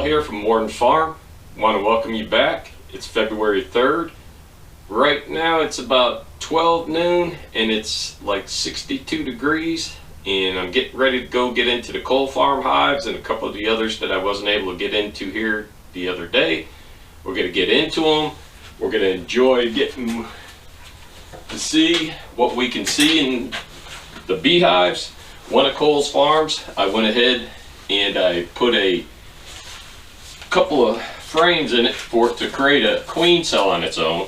here from Morton Farm. Want to welcome you back. It's February 3rd. Right now it's about 12 noon and it's like 62 degrees, and I'm getting ready to go get into the coal farm hives and a couple of the others that I wasn't able to get into here the other day. We're going to get into them. We're going to enjoy getting to see what we can see in the beehives. One of Cole's farms, I went ahead and I put a couple of frames in it for it to create a queen cell on its own.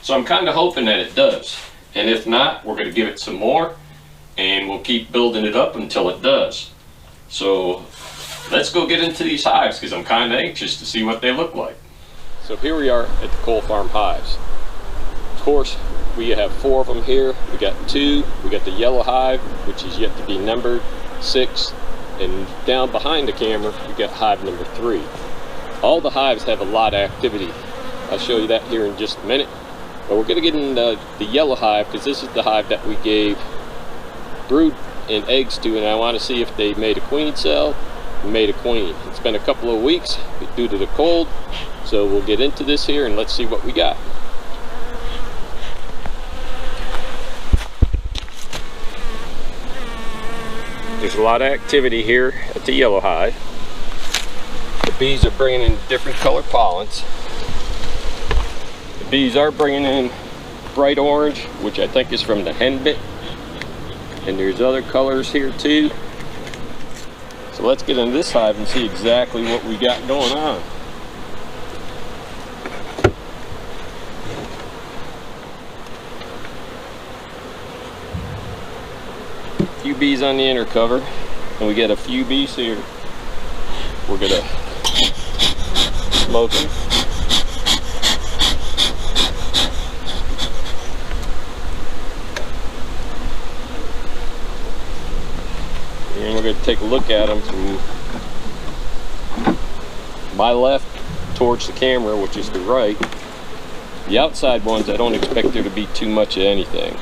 So I'm kind of hoping that it does. And if not, we're going to give it some more and we'll keep building it up until it does. So let's go get into these hives because I'm kind of anxious to see what they look like. So here we are at the Cole Farm hives. Of course, we have 4 of them here. We got 2. We got the yellow hive, which is yet to be numbered, 6. And down behind the camera, we got hive number 3. All the hives have a lot of activity. I'll show you that here in just a minute. But we're going to get in the yellow hive because this is the hive that we gave brood and eggs to, and I want to see if they made a queen cell and made a queen. It's been a couple of weeks due to the cold, so we'll get into this here and let's see what we got. There's a lot of activity here at the yellow hive. The bees are bringing in different color pollens. The bees are bringing in bright orange, which I think is from the henbit. And there's other colors here too. So let's get into this hive and see exactly what we got going on. A few bees on the inner cover, and we get a few bees here. We're gonna smoke them. And we're going to take a look at them from my left towards the camera, which is the right. The outside ones, I don't expect there to be too much of anything.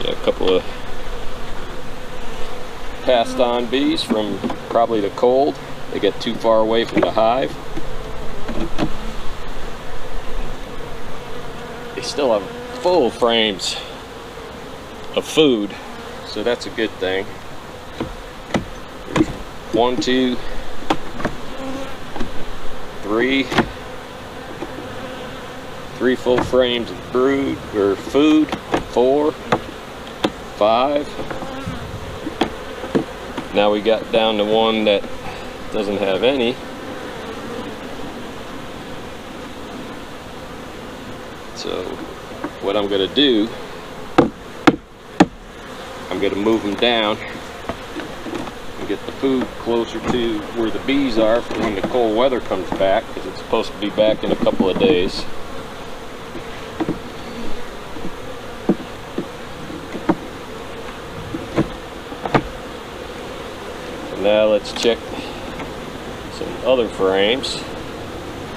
Got a couple of passed on bees from probably the cold. They get too far away from the hive. They still have full frames of food, so that's a good thing. There's 1, 2, 3 full frames of brood or food. 4, 5. Now we got down to one that doesn't have any. So what I'm going to do, I'm going to move them down and get the food closer to where the bees are for when the cold weather comes back, because it's supposed to be back in a couple of days. So now let's check some other frames,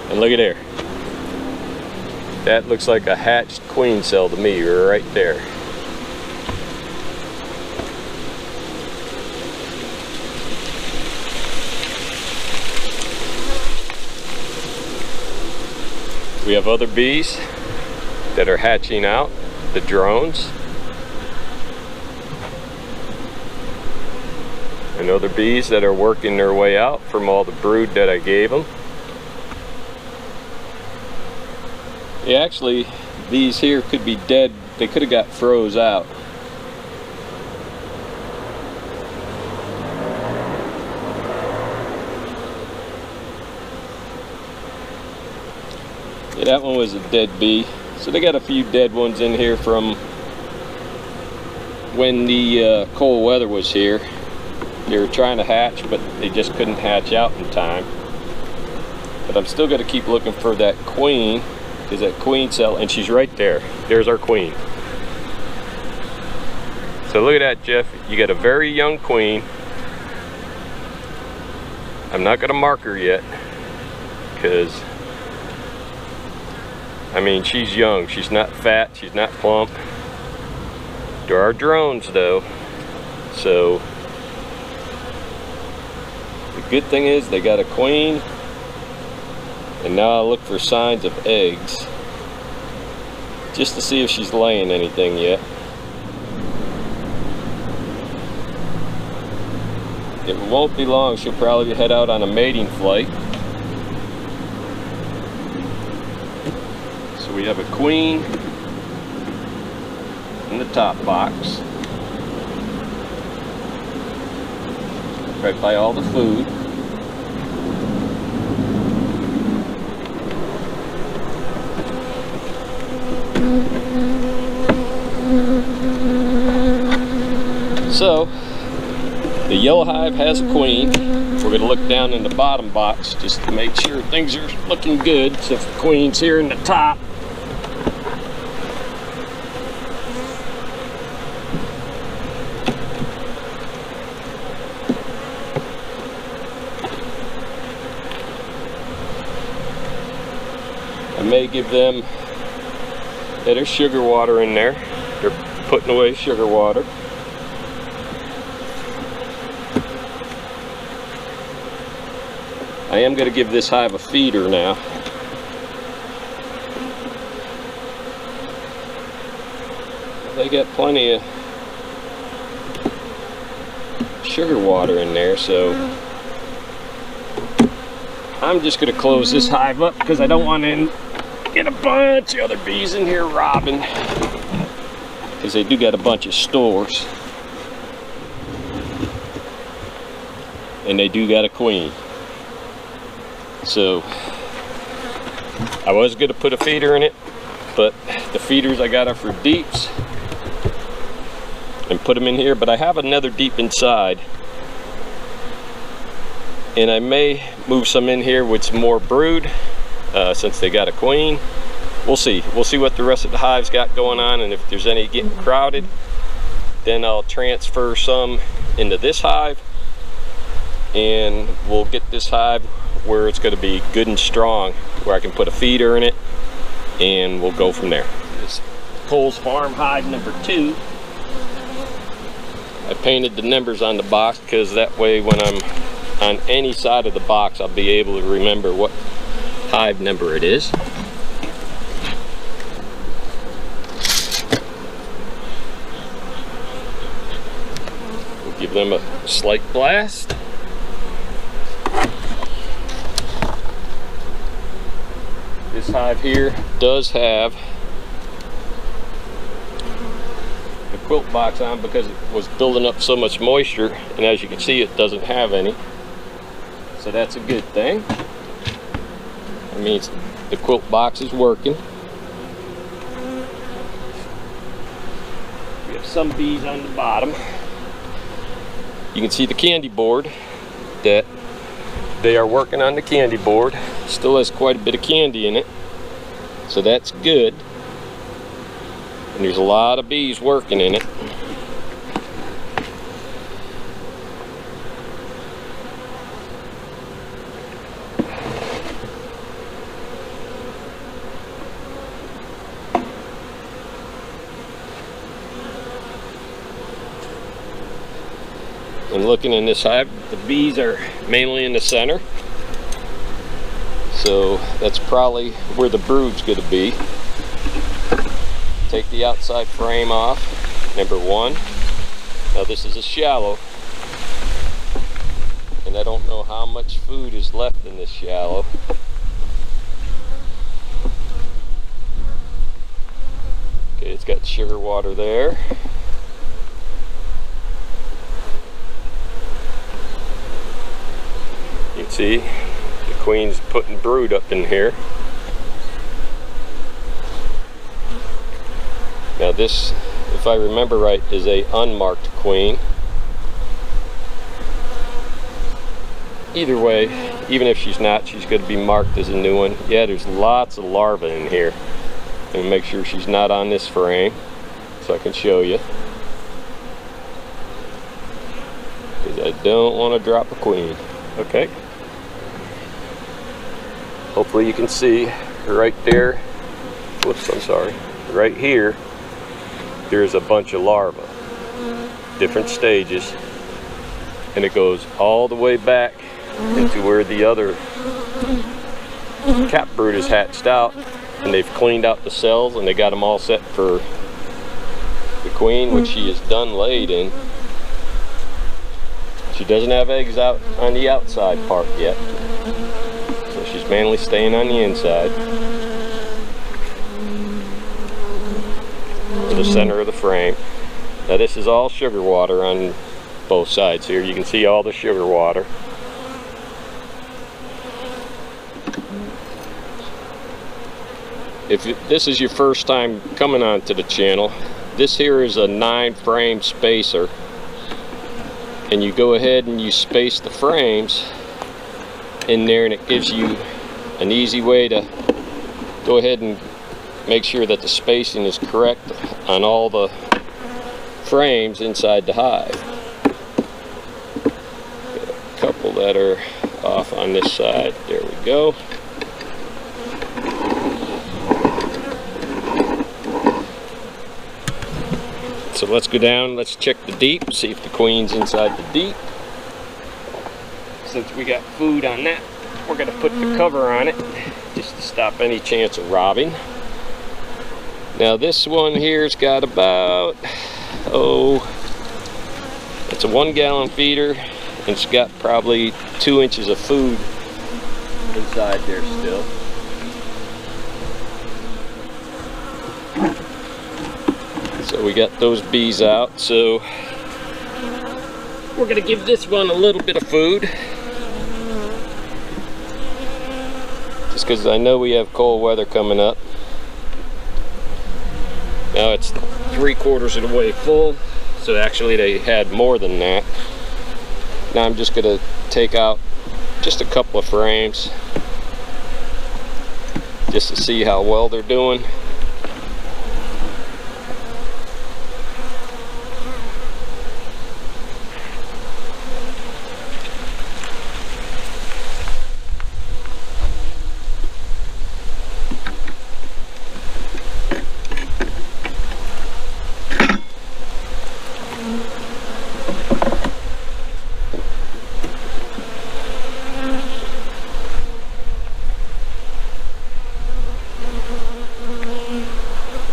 and look at there. That looks like a hatched queen cell to me right there. We have other bees that are hatching out, the drones. And other bees that are working their way out from all the brood that I gave them. Yeah, actually, these here could be dead. They could have got froze out. Yeah, that one was a dead bee. So they got a few dead ones in here from when the cold weather was here. They were trying to hatch, but they just couldn't hatch out in time. But I'm still going to keep looking for that queen, because that queen cell, and she's right there. There's our queen. So look at that, Jeff. You got a very young queen. I'm not going to mark her yet, because I mean, she's young. She's not fat. She's not plump. There are drones though, so we Good thing is they got a queen, and now I'll look for signs of eggs just to see if she's laying anything yet. It won't be long, she'll probably head out on a mating flight. So we have a queen in the top box, right by all the food. So the yellow hive has a queen. We're going to look down in the bottom box just to make sure things are looking good. So if the queen's here in the top, I may give them, yeah, there's sugar water in there. They're putting away sugar water. I am going to give this hive a feeder now. They got plenty of sugar water in there, so I'm just going to close this hive up because I don't want to get a bunch of other bees in here robbing, because they do got a bunch of stores, and they do got a queen. So I was going to put a feeder in it, but the feeders I got are for deeps and put them in here, but I have another deep inside, and I may move some in here with some more brood since they got a queen. We'll see what the rest of the hives got going on, and if there's any getting crowded, then I'll transfer some into this hive, and we'll get this hive where it's going to be good and strong, where I can put a feeder in it, and we'll go from there. This Cole's Farm hive number 2. I painted the numbers on the box because that way when I'm on any side of the box I'll be able to remember what hive number it is. We'll give them a slight blast. This hive here does have the quilt box on because it was building up so much moisture, and as you can see it doesn't have any, so that's a good thing. That means the quilt box is working. We have some bees on the bottom. You can see the candy board, that they are working on the candy board. Still has quite a bit of candy in it, so that's good. And there's a lot of bees working in it. And looking in this hive, the bees are mainly in the center, so that's probably where the brood's going to be. Take the outside frame off, number 1. Now this is a shallow, and I don't know how much food is left in this shallow. Okay, it's got sugar water there. You can see the queen's putting brood up in here. Now this, if I remember right, is a unmarked queen. Either way, even if she's not, she's going to be marked as a new one. Yeah, there's lots of larvae in here. And make sure she's not on this frame so I can show you, because I don't want to drop a queen. Okay. Hopefully you can see right there. Whoops, I'm sorry. Right here, there's a bunch of larvae, different stages, and it goes all the way back into where the other cap brood is hatched out, and they've cleaned out the cells and they got them all set for the queen, which she is done laid in. She doesn't have eggs out on the outside part yet, so she's mainly staying on the inside. The center of the frame. Now this is all sugar water on both sides here. You can see all the sugar water. If this is your first time coming onto the channel, this here is a 9-frame spacer, and you go ahead and you space the frames in there, and it gives you an easy way to go ahead and make sure that the spacing is correct on all the frames inside the hive. Got a couple that are off on this side. There we go. So let's go down, let's check the deep, see if the queen's inside the deep. Since we got food on that, we're going to put the cover on it just to stop any chance of robbing. Now this one here's got about, it's a 1-gallon feeder, and it's got probably 2 inches of food inside there still. So we got those bees out, so we're gonna give this one a little bit of food. Just because I know we have cold weather coming up. Now it's 3/4 of the way full, so actually they had more than that. Now I'm just gonna take out just a couple of frames just to see how well they're doing.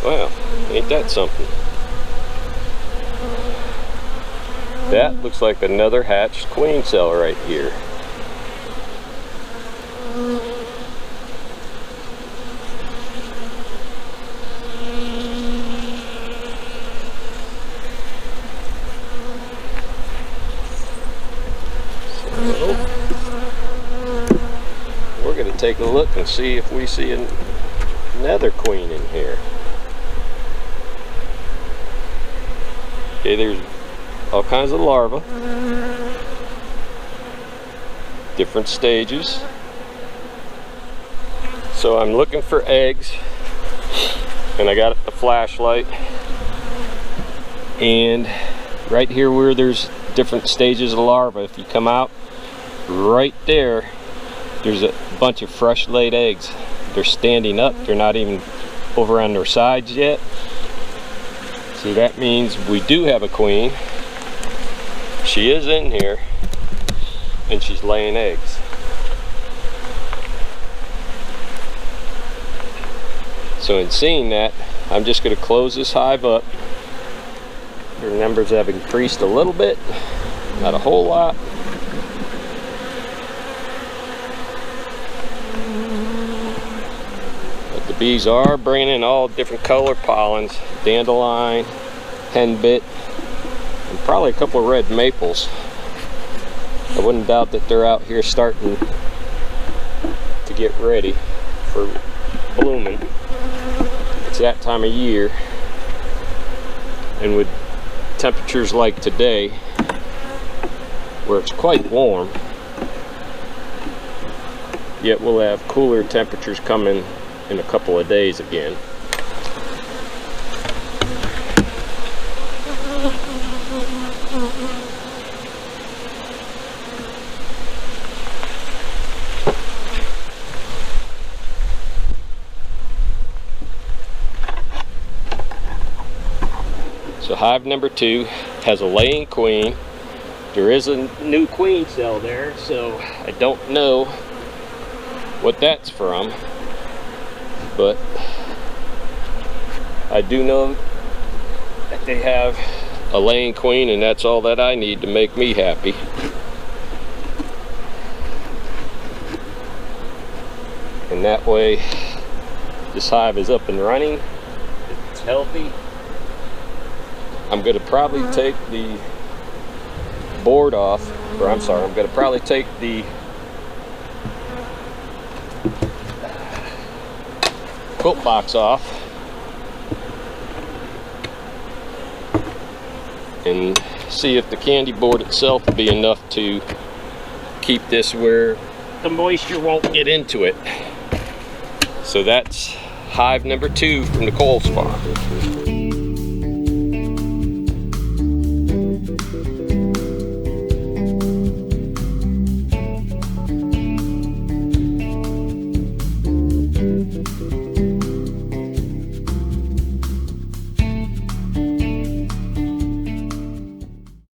Wow, ain't that something? That looks like another hatched queen cell right here. So, we're going to take a look and see if we see another queen in here. Okay, there's all kinds of larvae, different stages. So I'm looking for eggs, and I got the flashlight, and right here where there's different stages of larvae, if you come out right there, there's a bunch of fresh laid eggs. They're standing up, they're not even over on their sides yet. So that means we do have a queen. She is in here, and she's laying eggs. So in seeing that, I'm just going to close this hive up. Her numbers have increased a little bit, not a whole lot. But the bees are bringing in all different color pollens. Dandelion, henbit, and probably a couple of red maples. I wouldn't doubt that they're out here starting to get ready for blooming. It's that time of year, and with temperatures like today, where it's quite warm, yet we'll have cooler temperatures coming in a couple of days again. So hive number 2 has a laying queen. There is a new queen cell there, so I don't know what that's from, but I do know that they have a laying queen, and that's all that I need to make me happy. And that way this hive is up and running, it's healthy. I'm going to probably take the board off, or I'm sorry, I'm going to probably take the quilt box off and see if the candy board itself will be enough to keep this where the moisture won't get into it. So that's hive number 2 from Nicole's farm.